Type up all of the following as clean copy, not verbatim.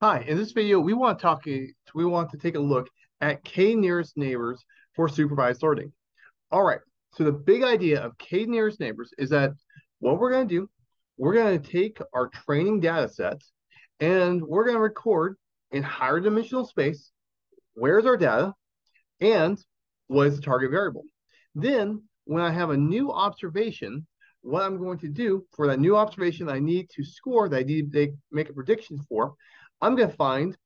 Hi, in this video, we want to take a look at k-nearest neighbors for supervised learning. All right, so the big idea of k-nearest neighbors is that what we're going to do, we're going to take our training data sets and we're going to record in higher dimensional space, where's our data, and what is the target variable. Then, when I have a new observation, what I'm going to do for that new observation that I need to score, that I need to make a prediction for, I'm going to find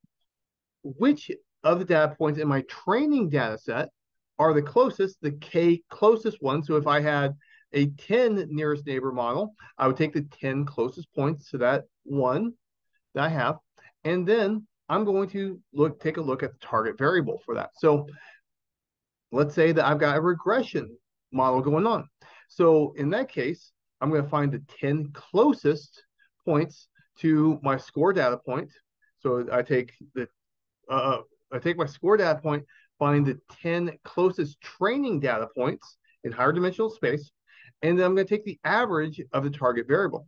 which of the data points in my training data set are the closest, the k closest one. So if I had a 10 nearest neighbor model, I would take the 10 closest points to that one that I have. And then I'm going to take a look at the target variable for that. So let's say that I've got a regression model going on. So in that case, I'm going to find the 10 closest points to my score data point. So I take my score data point, find the 10 closest training data points in higher dimensional space, and then I'm going to take the average of the target variable.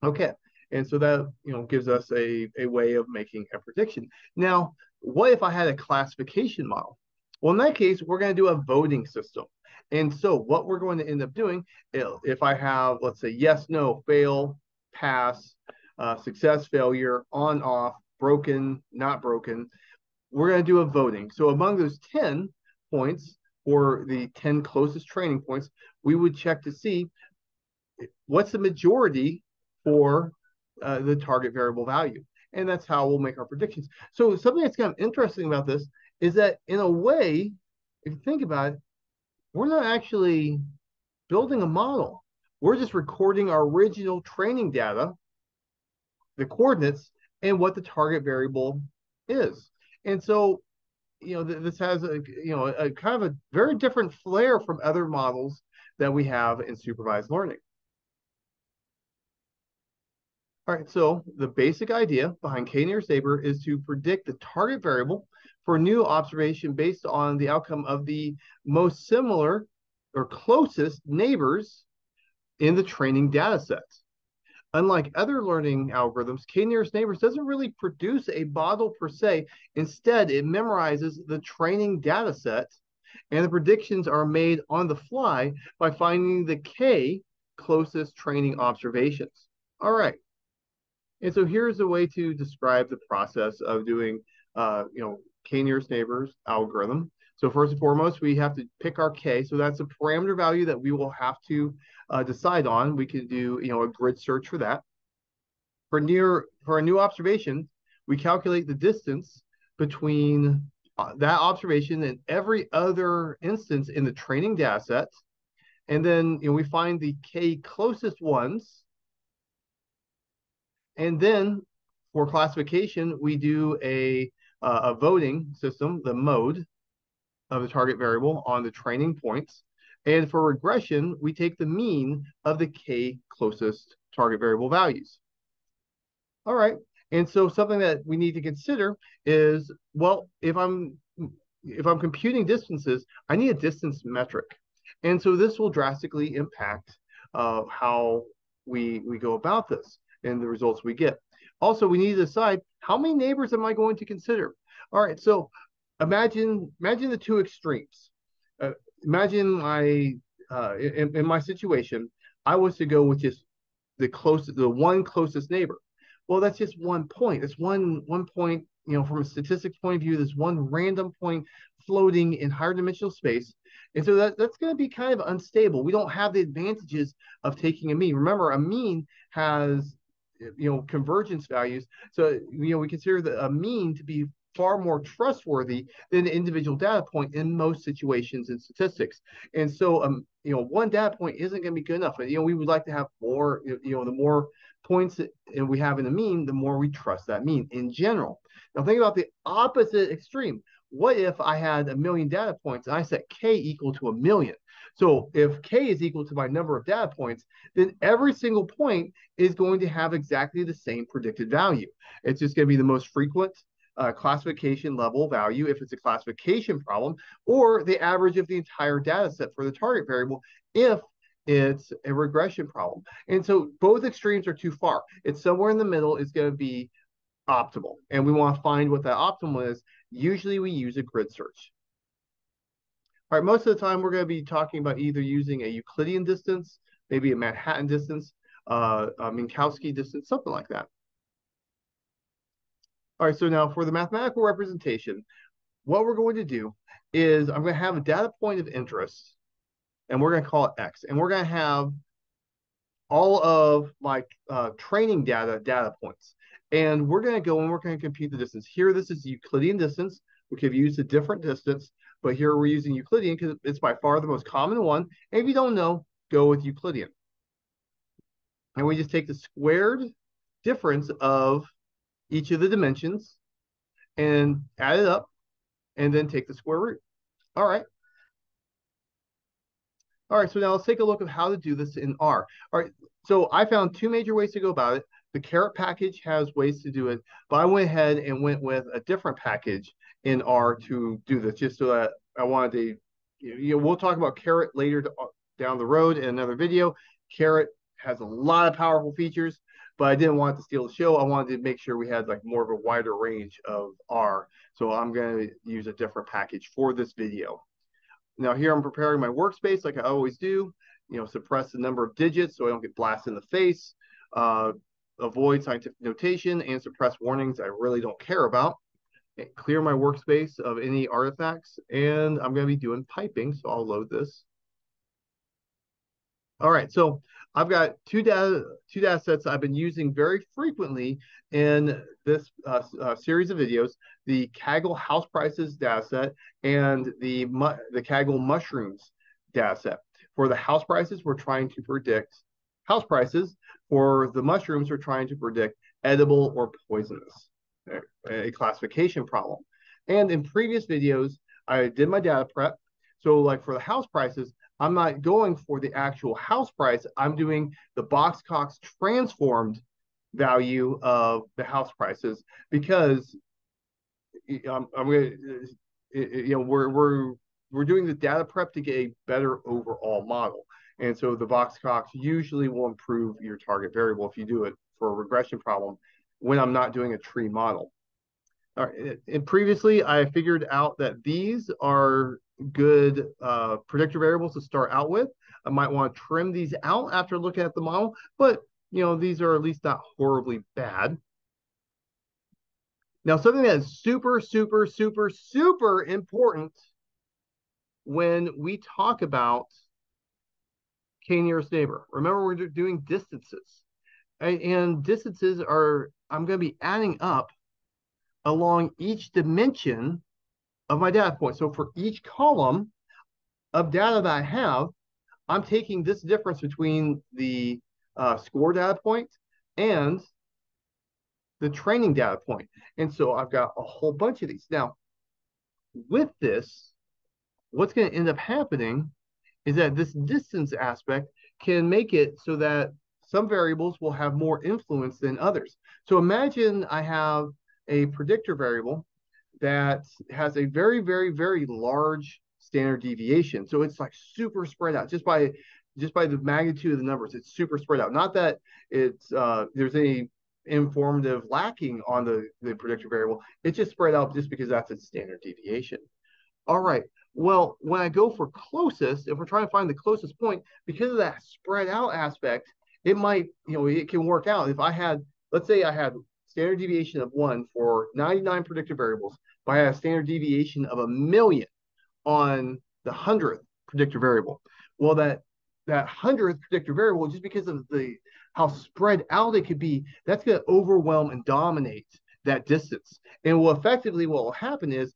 Okay, and so that gives us a way of making a prediction. Now, what if I had a classification model? Well, in that case, we're going to do a voting system. And so what we're going to end up doing, if I have, let's say, yes, no, fail, pass, success, failure, on, off, broken, not broken, we're going to do a voting. So among those 10 points, or the 10 closest training points, we would check to see what's the majority for the target variable value. And that's how we'll make our predictions. So something that's kind of interesting about this is that in a way, if you think about it, we're not actually building a model. We're just recording our original training data, the coordinates, and what the target variable is. And so, this has a kind of a very different flair from other models that we have in supervised learning. All right, so the basic idea behind k-nearest neighbor is to predict the target variable for a new observation based on the outcome of the most similar or closest neighbors in the training data set. Unlike other learning algorithms, k-nearest neighbors doesn't really produce a model per se. Instead, it memorizes the training data set, and the predictions are made on the fly by finding the k closest training observations. All right. And so here's a way to describe the process of doing, k-nearest neighbors algorithm. So first and foremost, we have to pick our k. So that's a parameter value that we will have to decide on. We can do, a grid search for that. For a new observation, we calculate the distance between that observation and every other instance in the training data set. And then we find the k closest ones. And then for classification, we do a voting system, the mode of the target variable on the training points. And for regression, we take the mean of the k closest target variable values. All right. And so something that we need to consider is, well, if I'm computing distances, I need a distance metric. And so this will drastically impact how we go about this and the results we get. Also, we need to decide how many neighbors am I going to consider? All right, so imagine the two extremes. Imagine in my situation, I was to go with just the one closest neighbor. Well, that's just 1 point. It's one point, from a statistics point of view, there's one random point floating in higher dimensional space. And so that's going to be kind of unstable. We don't have the advantages of taking a mean. Remember, a mean has convergence values. So, we consider a mean to be far more trustworthy than an individual data point in most situations in statistics. And so, one data point isn't going to be good enough. We would like to have more, the more points that we have in a mean, the more we trust that mean in general. Now, think about the opposite extreme. What if I had 1 million data points and I set k equal to 1 million? So if k is equal to my number of data points, then every single point is going to have exactly the same predicted value. It's just going to be the most frequent classification level value if it's a classification problem, or the average of the entire data set for the target variable if it's a regression problem. And so both extremes are too far. It's somewhere in the middle. It's going to be optimal. And we want to find what that optimal is. Usually we use a grid search. All right, most of the time we're going to be talking about either using a Euclidean distance, maybe a Manhattan distance, a Minkowski distance, something like that. All right, so now for the mathematical representation, what we're going to do is I'm going to have a data point of interest, and we're going to call it X. And we're going to have all of my training data points. And we're going to go and we're going to compute the distance. Here, this is Euclidean distance. We could have used a different distance, but here we're using Euclidean because it's by far the most common one. And if you don't know, go with Euclidean. And we just take the squared difference of each of the dimensions and add it up and then take the square root. All right. All right, so now let's take a look at how to do this in R. All right, so I found two major ways to go about it. The Caret package has ways to do it, but I went ahead and went with a different package in R to do this, just so that I wanted to, we'll talk about Caret later down the road in another video. Caret has a lot of powerful features, but I didn't want to steal the show. I wanted to make sure we had like more of a wider range of R. So I'm going to use a different package for this video. Now here I'm preparing my workspace like I always do, suppress the number of digits so I don't get blasted in the face, avoid scientific notation, and suppress warnings I really don't care about. Clear my workspace of any artifacts, and I'm going to be doing piping, so I'll load this. All right, so I've got two data sets I've been using very frequently in this series of videos: the Kaggle house prices data set and the Kaggle mushrooms data set. For the house prices, we're trying to predict house prices. For the mushrooms, we're trying to predict edible or poisonous, a classification problem. And in previous videos, I did my data prep. So like for the house prices, I'm not going for the actual house price. I'm doing the Box-Cox transformed value of the house prices because I'm going to, we're doing the data prep to get a better overall model. And so the Box-Cox usually will improve your target variable if you do it for a regression problem when I'm not doing a tree model. All right. And previously, I figured out that these are good predictor variables to start out with. I might want to trim these out after looking at the model, but these are at least not horribly bad. Now, something that is super, super, super, super important when we talk about k-nearest neighbor. Remember, we're doing distances. And distances are, I'm going to be adding up along each dimension of my data point. So for each column of data that I have, I'm taking this difference between the score data point and the training data point. And so I've got a whole bunch of these. Now, with this, what's going to end up happening is that this distance aspect can make it so that some variables will have more influence than others. So imagine I have a predictor variable that has a very, very, very large standard deviation. So it's like super spread out just by the magnitude of the numbers. It's super spread out. Not that it's there's any informative lacking on the predictor variable. It's just spread out just because that's its standard deviation. All right. Well, when I go for closest, if we're trying to find the closest point, because of that spread out aspect, it might, it can work out. If I had, let's say I had standard deviation of 1 for 99 predictor variables, but I had a standard deviation of 1,000,000 on the 100th predictor variable. Well, that 100th predictor variable, just because of how spread out it could be, that's going to overwhelm and dominate that distance. And what will happen is,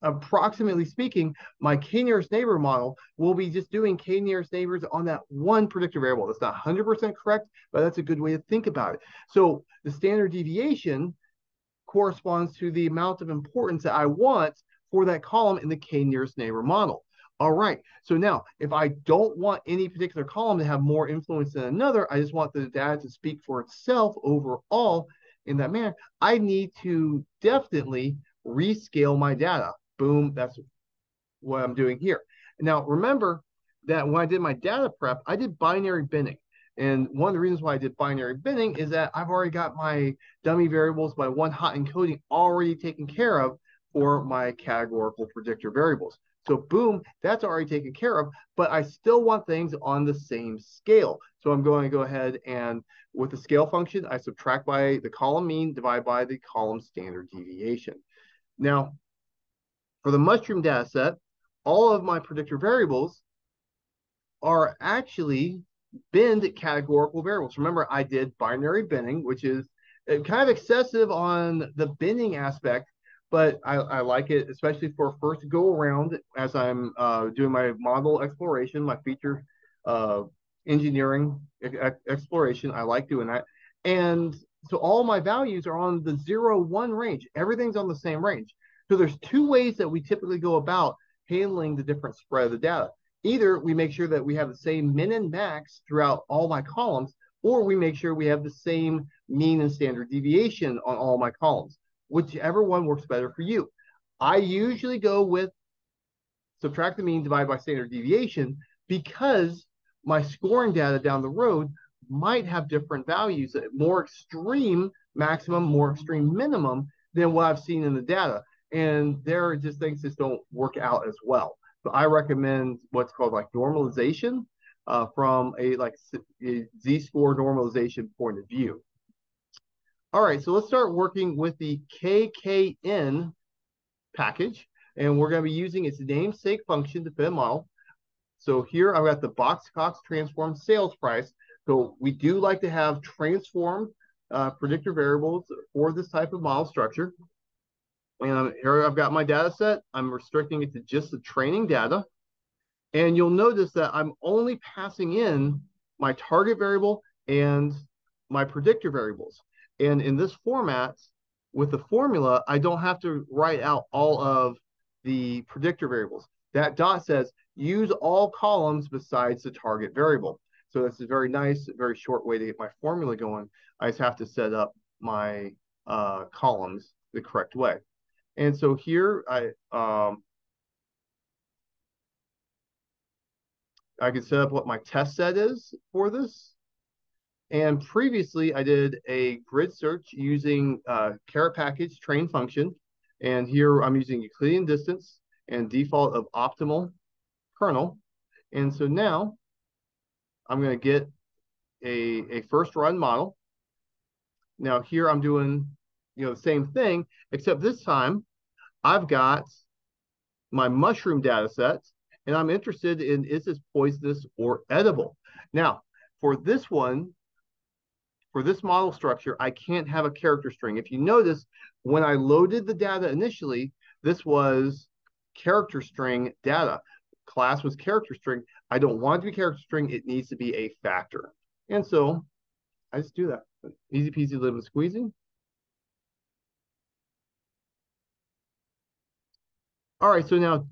approximately speaking, my k-nearest neighbor model will be just doing k-nearest neighbors on that one predictor variable. That's not 100% correct, but that's a good way to think about it. So the standard deviation corresponds to the amount of importance that I want for that column in the k-nearest neighbor model. All right, so now if I don't want any particular column to have more influence than another, I just want the data to speak for itself overall in that manner, I need to definitely rescale my data. Boom, that's what I'm doing here. Now, remember that when I did my data prep, I did binary binning. And one of the reasons why I did binary binning is that I've already got my dummy variables by one hot encoding already taken care of for my categorical predictor variables. So boom, that's already taken care of, but I still want things on the same scale. So I'm going to go ahead and with the scale function, I subtract by the column mean, divide by the column standard deviation. Now, for the mushroom data set, all of my predictor variables are actually binned categorical variables. Remember, I did binary binning, which is kind of excessive on the binning aspect, but I like it, especially for first go around as I'm doing my model exploration, my feature engineering exploration. I like doing that. And so all my values are on the 0, 1 range. Everything's on the same range. So there's two ways that we typically go about handling the different spread of the data. Either we make sure that we have the same min and max throughout all my columns, or we make sure we have the same mean and standard deviation on all my columns, whichever one works better for you. I usually go with subtract the mean, divide by standard deviation, because my scoring data down the road might have different values, more extreme maximum, more extreme minimum than what I've seen in the data. And there are just things that don't work out as well. So I recommend what's called like normalization from a z-score normalization point of view. All right, so let's start working with the KKN package, and we're going to be using its namesake function to fit a model. So here I've got the Box-Cox transform sales price. So we do like to have transform predictor variables for this type of model structure. And here I've got my data set. I'm restricting it to just the training data. And you'll notice that I'm only passing in my target variable and my predictor variables. And in this format, with the formula, I don't have to write out all of the predictor variables. That dot says use all columns besides the target variable. So that's a very nice, very short way to get my formula going. I just have to set up my columns the correct way. And so here I can set up what my test set is for this. And previously I did a grid search using caret package train function. And here I'm using Euclidean distance and default of optimal kernel. And so now I'm going to get a first run model. Now here I'm doing the same thing, except this time I've got my mushroom data set, and I'm interested in, is this poisonous or edible? Now, for this one, for this model structure, I can't have a character string. If you notice, when I loaded the data initially, this was character string data. Class was character string. I don't want it to be character string. It needs to be a factor. And so I just do that. Easy peasy, lemon squeezy. All right, so now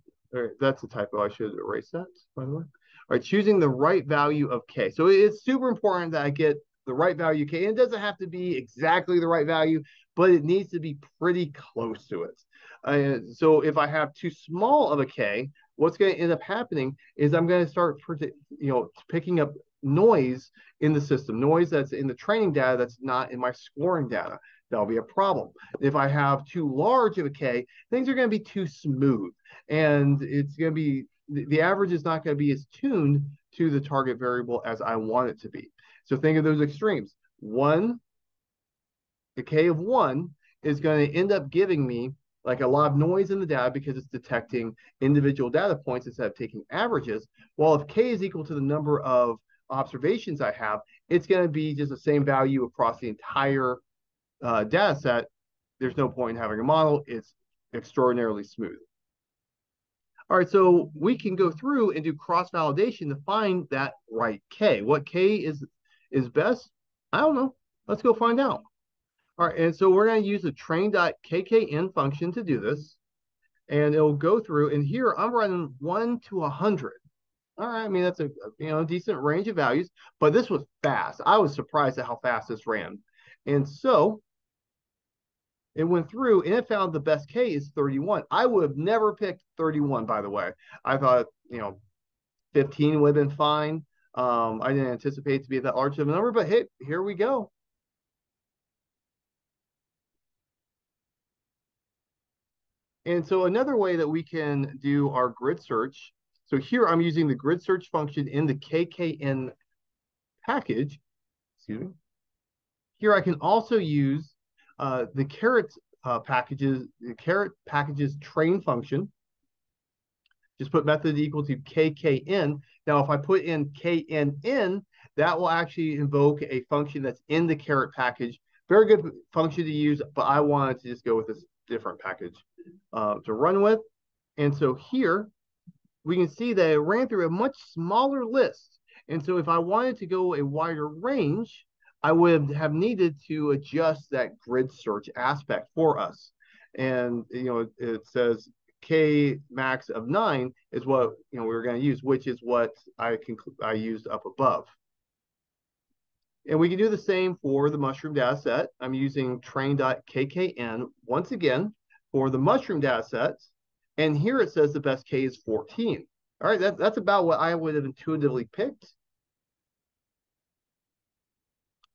that's a typo. I should erase that, by the way. All right, choosing the right value of K. So it's super important that I get the right value K. And it doesn't have to be exactly the right value, but it needs to be pretty close to it. So if I have too small of a K, what's going to end up happening is I'm going to start picking up noise in the system, noise that's in the training data that's not in my scoring data. That'll be a problem. If I have too large of a K, things are going to be too smooth. And it's going to be, the average is not going to be as tuned to the target variable as I want it to be. So think of those extremes. The K of 1 is going to end up giving me like a lot of noise in the data because it's detecting individual data points instead of taking averages. While if K is equal to the number of observations I have, it's going to be just the same value across the entire data set. There's no point in having a model. It's extraordinarily smooth. All right, so we can go through and do cross-validation to find that right K. What K is best? I don't know. Let's go find out. All right, and so we're going to use the train.kkn function to do this. And it'll go through, and here I'm running 1 to 100. All right, I mean, that's a decent range of values, but this was fast. I was surprised at how fast this ran. And so it went through and it found the best K is 31. I would have never picked 31, by the way. I thought, 15 would have been fine. I didn't anticipate to be that large of a number, but hey, here we go. And so another way that we can do our grid search, so here I'm using the grid search function in the KKN package, excuse me. Here I can also use the caret packages train function. Just put method equal to KKN. Now, if I put in KNN, that will actually invoke a function that's in the caret package. Very good function to use, but I wanted to just go with this different package to run with. And so here we can see that it ran through a much smaller list. And so if I wanted to go a wider range, I would have needed to adjust that grid search aspect for us. And it says K max of 9 is what we were going to use, which is what I used up above. And we can do the same for the mushroom data set. I'm using train.kkn once again for the mushroom data sets. And here it says the best K is 14. All right, that's about what I would have intuitively picked.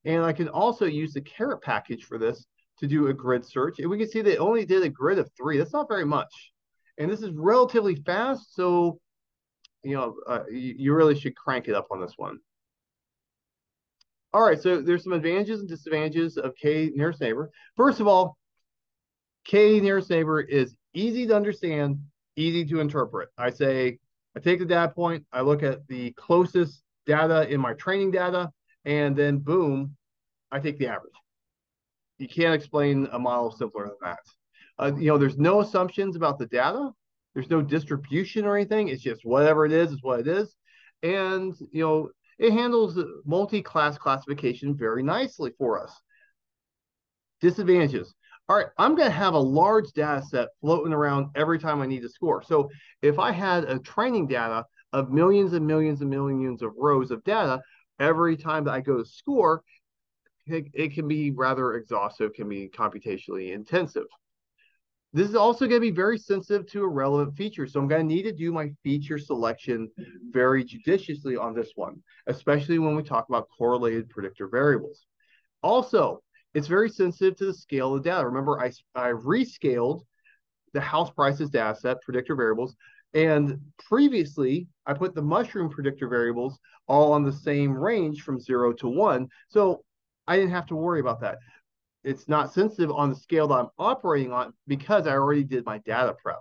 And I can also use the caret package for this to do a grid search. And we can see they only did a grid of 3. That's not very much. And this is relatively fast, so you really should crank it up on this one. All right, so there's some advantages and disadvantages of K nearest neighbor. First of all, K nearest neighbor is easy to understand, easy to interpret. I take the data point, I look at the closest data in my training data, and then boom, I take the average. You can't explain a model simpler than that. There's no assumptions about the data. There's no distribution or anything. It's just whatever it is what it is. And, it handles multi-class classification very nicely for us. Disadvantages. All right, I'm going to have a large data set floating around every time I need to score. So if I had a training data of millions and millions and millions of rows of data, every time that I go to score, it can be rather exhaustive, can be computationally intensive. This is also going to be very sensitive to a relevant feature. So I'm going to need to do my feature selection very judiciously on this one, especially when we talk about correlated predictor variables. Also, it's very sensitive to the scale of the data. Remember, I rescaled the house prices data set, predictor variables, and previously I put the mushroom predictor variables all on the same range from 0 to 1. So I didn't have to worry about that. It's not sensitive on the scale that I'm operating on because I already did my data prep.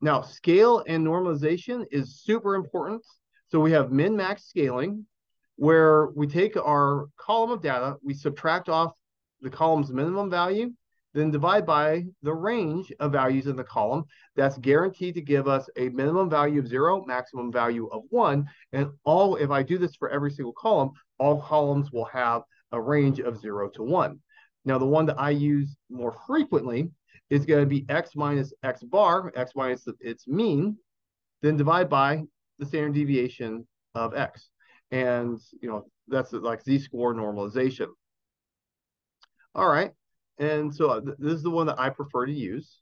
Now, scale and normalization is super important. So we have min-max scaling, where we take our column of data, we subtract off the column's minimum value, then divide by the range of values in the column. That's guaranteed to give us a minimum value of 0, maximum value of 1. And if I do this for every single column, all columns will have a range of 0 to 1. Now, the one that I use more frequently is going to be x minus x bar, x minus its mean, then divide by the standard deviation of x. And, that's like z-score normalization. All right. And so this is the one that I prefer to use.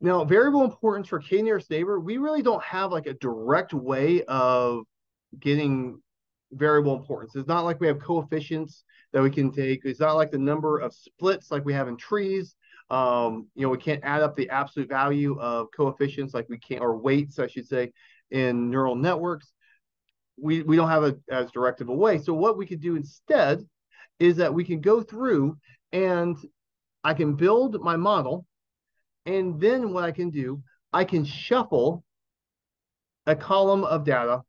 Now, variable importance for K nearest neighbor, we really don't have like a direct way of getting variable importance. It's not like we have coefficients that we can take. It's not like the number of splits like we have in trees. We can't add up the absolute value of coefficients like we can, or weights, I should say, in neural networks. We don't have as direct of a way. So what we could do instead is that we can go through and I can build my model. And then what I can do, I can shuffle a column of data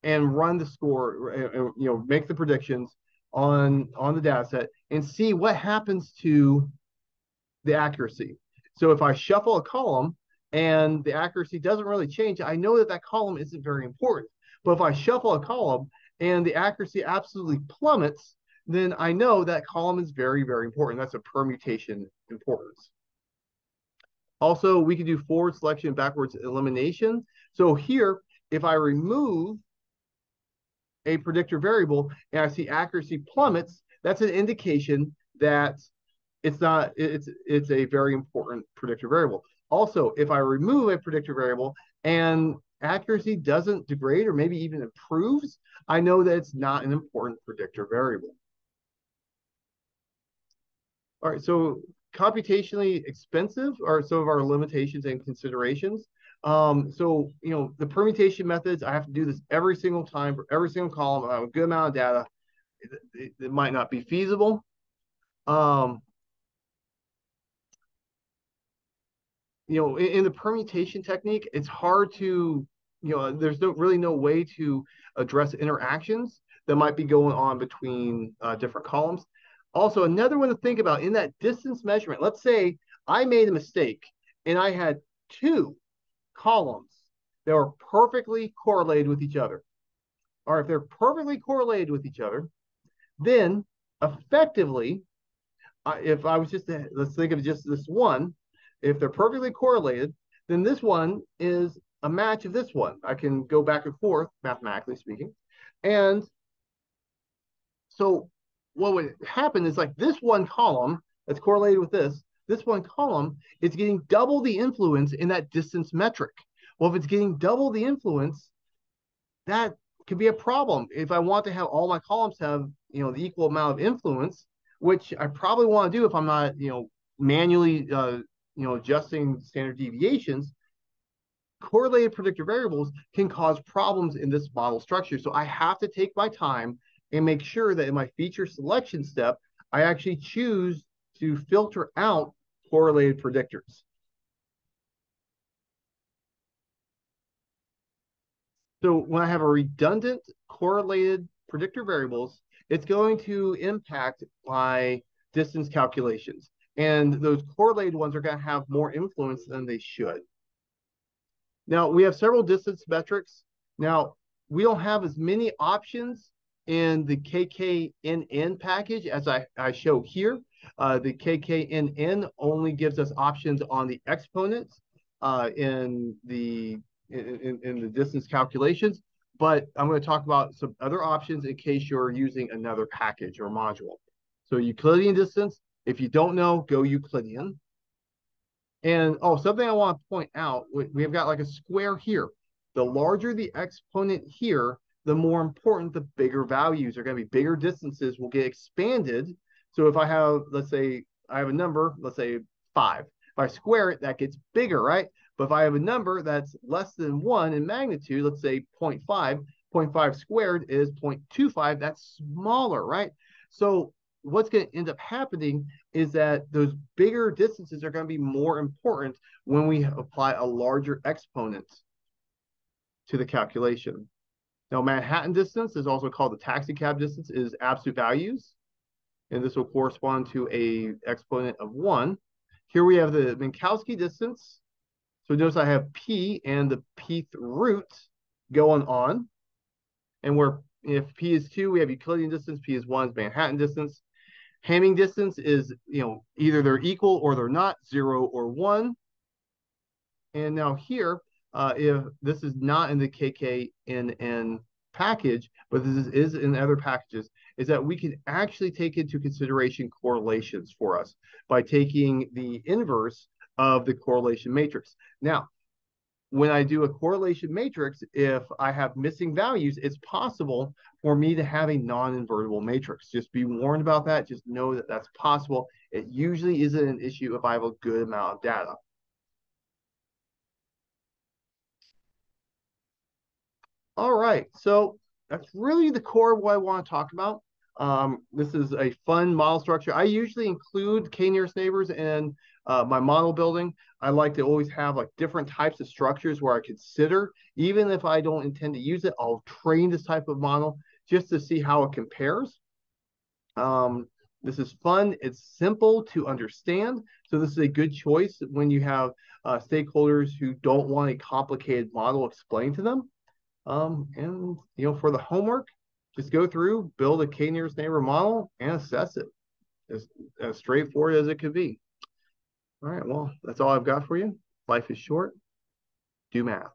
and run the score, make the predictions on the data set and see what happens to the accuracy. So if I shuffle a column and the accuracy doesn't really change, I know that column isn't very important. But if I shuffle a column and the accuracy absolutely plummets, then I know that column is very, very important. That's a permutation importance. Also, we can do forward selection and backwards elimination. So here, if I remove a predictor variable and I see accuracy plummets, that's an indication that it's a very important predictor variable. Also, if I remove a predictor variable and accuracy doesn't degrade or maybe even improves, I know that it's not an important predictor variable. All right, so computationally expensive are some of our limitations and considerations. So, the permutation methods, I have to do this every single time for every single column. I have a good amount of data. It might not be feasible. Um, in the permutation technique, it's hard to, there's really no way to address interactions that might be going on between different columns. Also, another one to think about in that distance measurement, let's say I made a mistake and I had two columns that were perfectly correlated with each other. Or if they're perfectly correlated with each other, then effectively, if I was just, let's think of just this one, if they're perfectly correlated, then this one is a match of this one. I can go back and forth, mathematically speaking. And so what would happen is like this one column that's correlated with this one column is getting double the influence in that distance metric. Well, if it's getting double the influence, that could be a problem. If I want to have all my columns have, the equal amount of influence, which I probably want to do if I'm not, manually, adjusting standard deviations, correlated predictor variables can cause problems in this model structure. So I have to take my time and make sure that in my feature selection step, I actually choose to filter out correlated predictors. So when I have a redundant correlated predictor variables, it's going to impact my distance calculations. And those correlated ones are going to have more influence than they should. Now, we have several distance metrics. Now, we don't have as many options in the KKNN package as I show here. The KKNN only gives us options on the exponents in the distance calculations, but I'm going to talk about some other options in case you're using another package or module. So Euclidean distance, if you don't know, go Euclidean. And something I want to point out, we've got like a square here. The larger the exponent here, the more important the bigger values are going to be. Bigger distances will get expanded. So if I have, let's say, I have a number, let's say 5. If I square it, that gets bigger, right? But if I have a number that's less than 1 in magnitude, let's say 0.5, 0.5 squared is 0.25, that's smaller, right? So what's going to end up happening is that those bigger distances are going to be more important when we apply a larger exponent to the calculation. Now, Manhattan distance is also called the taxi cab distance, is absolute values. And this will correspond to a exponent of 1. Here we have the Minkowski distance. So notice I have P and the Pth root going on. And where if P is 2, we have Euclidean distance, P is 1 is Manhattan distance. Hamming distance is, either they're equal or they're not, 0 or 1. And now here, if this is not in the KKNN package, but this is in other packages, is that we can actually take into consideration correlations for us by taking the inverse of the correlation matrix. Now, when I do a correlation matrix, if I have missing values, it's possible for me to have a non-invertible matrix. Just be warned about that. Just know that that's possible. It usually isn't an issue if I have a good amount of data. All right, so that's really the core of what I want to talk about. This is a fun model structure. I usually include k-nearest neighbors in my model building. I like to always have like different types of structures where I consider, even if I don't intend to use it, I'll train this type of model just to see how it compares. This is fun. It's simple to understand. So this is a good choice when you have stakeholders who don't want a complicated model explained to them. And for the homework, just go through, build a k-nearest neighbor model, and assess it as straightforward as it could be. All right, well, that's all I've got for you. Life is short. Do math.